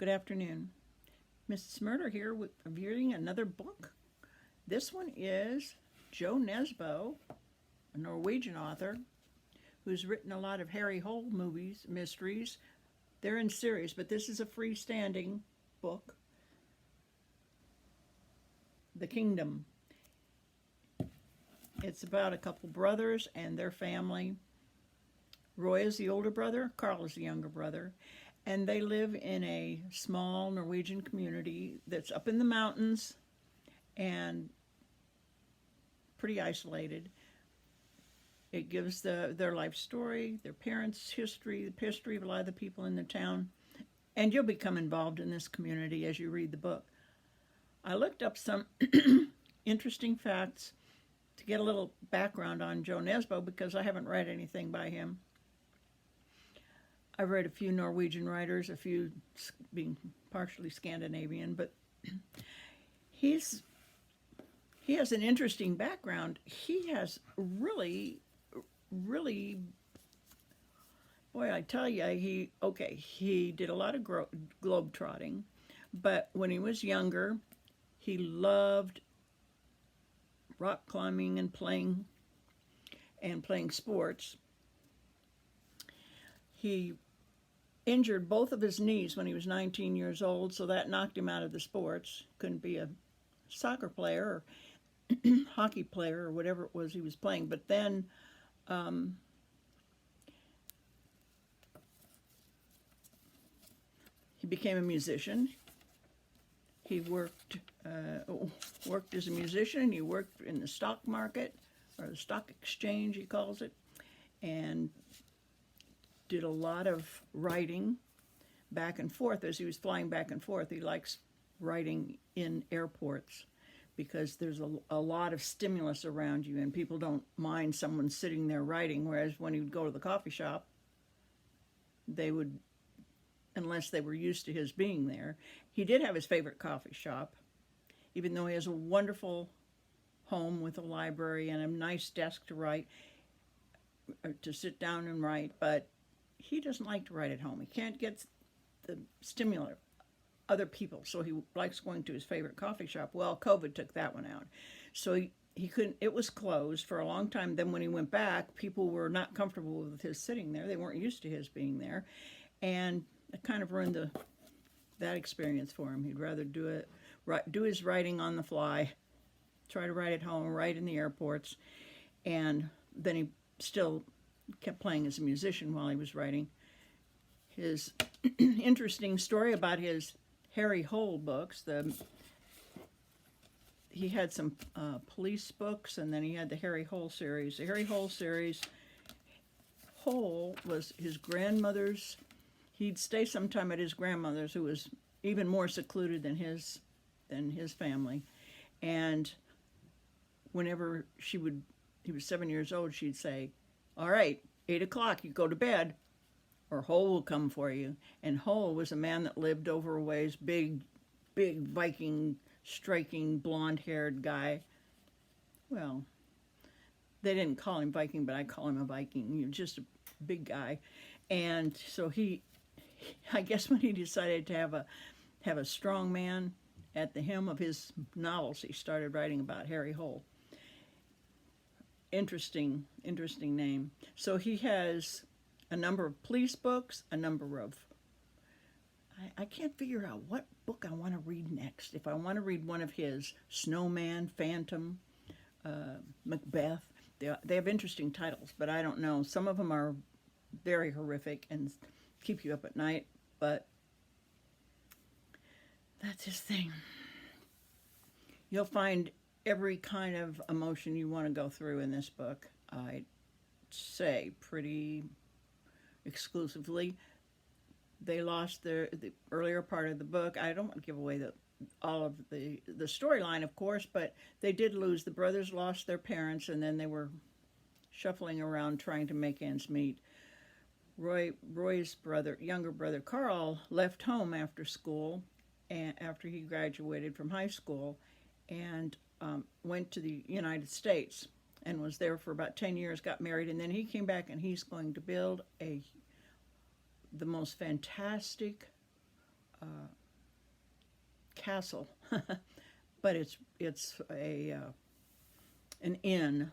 Good afternoon. Mrs. Murder here with reviewing another book. This one is Jo Nesbo, a Norwegian author who's written a lot of Harry Hole movies, mysteries. They're in series, but this is a freestanding book. The Kingdom. It's about a couple brothers and their family. Roy is the older brother, Carl is the younger brother, and they live in a small Norwegian community that's up in the mountains and pretty isolated. It gives their life story, their parents' history, the history of a lot of the people in the town, and you'll become involved in this community as you read the book. I looked up some interesting facts to get a little background on Jo Nesbo because I haven't read anything by him. I've read a few Norwegian writers, a few being partially Scandinavian, but he has an interesting background. He has really, boy, I tell you, he did a lot of globe trotting, but when he was younger, he loved rock climbing and playing sports. He injured both of his knees when he was 19 years old, so that knocked him out of the sports. Couldn't be a soccer player or hockey player or whatever it was he was playing. But then he became a musician. He worked as a musician. He worked in the stock market, or the stock exchange, he calls it, and did a lot of writing back and forth. As he was flying back and forth, he likes writing in airports because there's a lot of stimulus around you and people don't mind someone sitting there writing, whereas when he would go to the coffee shop, they would, unless they were used to his being there. He did have his favorite coffee shop, even though he has a wonderful home with a library and a nice desk to write, to sit down and write, but he doesn't like to write at home. He can't get the stimulant, other people, so he likes going to his favorite coffee shop. Well, COVID took that one out. So he couldn't, it was closed for a long time. Then when he went back, people were not comfortable with his sitting there. They weren't used to his being there. And it kind of ruined that experience for him. He'd rather do his writing on the fly, try to write at home, write in the airports, and then he still kept playing as a musician while he was writing. His interesting story about his Harry Hole books, he had some police books, and then he had the Harry Hole series. The Harry Hole series, Hole was his grandmother's. He'd stay sometime at his grandmother's, who was even more secluded than his family. And whenever he was 7 years old, she'd say, "All right, 8 o'clock, you go to bed, or Hole will come for you." And Hole was a man that lived over a ways, big Viking, striking, blonde-haired guy. Well, they didn't call him Viking, but I call him a Viking. He was just a big guy. And so I guess when he decided to have a strong man at the helm of his novels, he started writing about Harry Hole. Interesting name. So he has a number of police books, a number of, I can't figure out what book I want to read next. If I want to read one of his, Snowman, Phantom, Macbeth, they have interesting titles, but I don't know. Some of them are very horrific and keep you up at night, but that's his thing. You'll find every kind of emotion you want to go through in this book. I'd say pretty exclusively. They lost the earlier part of the book. I don't want to give away all of the storyline, of course, but they did lose. The brothers lost their parents, and then they were shuffling around trying to make ends meet. Roy's younger brother Carl left home after school, and after he graduated from high school, and went to the United States and was there for about 10 years, got married, and then he came back and he's going to build the most fantastic castle, but it's a an inn,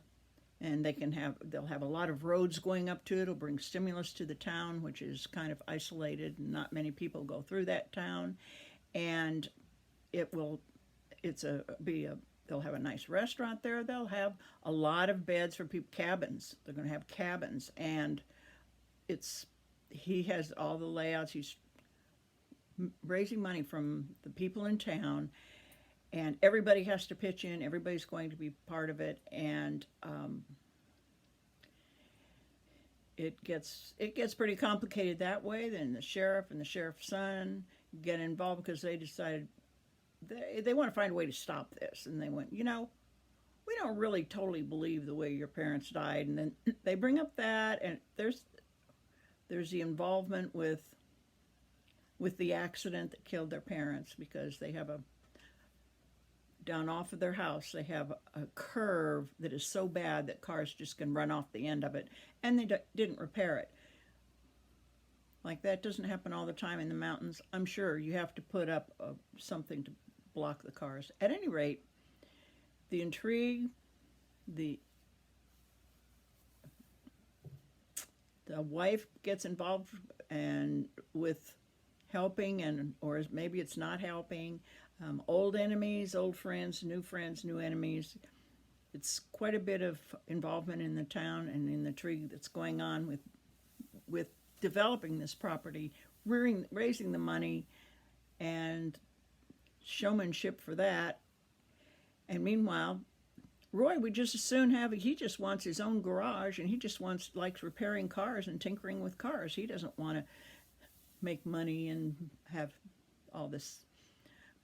and they'll have a lot of roads going up to it. It'll bring stimulus to the town, which is kind of isolated, and not many people go through that town. And it will it's a be a they'll have a nice restaurant there. They'll have a lot of beds for people, cabins. They're going to have cabins, and he has all the layouts. He's raising money from the people in town, and everybody has to pitch in. Everybody's going to be part of it, and it gets pretty complicated that way. Then the sheriff and the sheriff's son get involved because they decided they want to find a way to stop this, and they went, we don't really totally believe the way your parents died, and then they bring up that, and there's the involvement with the accident that killed their parents, because they have down off of their house, they have a curve that is so bad that cars just can run off the end of it, and they didn't repair it. Like, that doesn't happen all the time in the mountains. I'm sure you have to put up something to block the cars. At any rate, the intrigue, the wife gets involved and with helping, or maybe it's not helping. Old enemies, old friends, new enemies. It's quite a bit of involvement in the town and in the intrigue that's going on with developing this property, raising the money, and showmanship for that. And meanwhile, Roy would just as soon he just wants his own garage, and he just likes repairing cars and tinkering with cars. He doesn't want to make money and have all this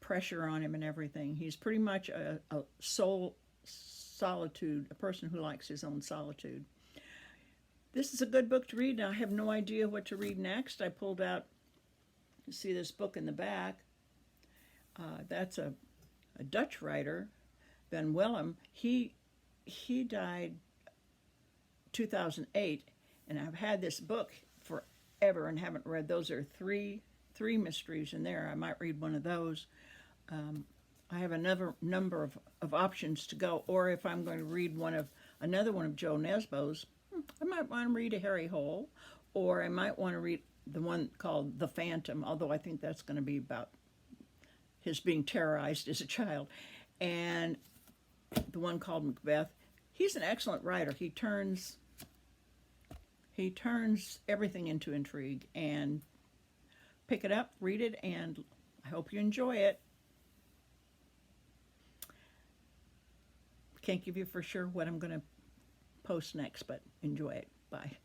pressure on him and everything. He's pretty much a solitude, a person who likes his own solitude. This is a good book to read. Now, I have no idea what to read next. I pulled out, you see this book in the back. That's a Dutch writer, Van Willem. He died 2008, and I've had this book forever and haven't read. Those are three mysteries in there. I might read one of those. I have another number of options to go, or if I'm going to read another one of Jo Nesbo's, I might want to read A Hairy Hole, or I might want to read the one called The Phantom, although I think that's going to be about his being terrorized as a child, and the one called Macbeth. He's an excellent writer. He turns everything into intrigue. And pick it up, read it, and I hope you enjoy it. Can't give you for sure what I'm going to post next, but enjoy it. Bye.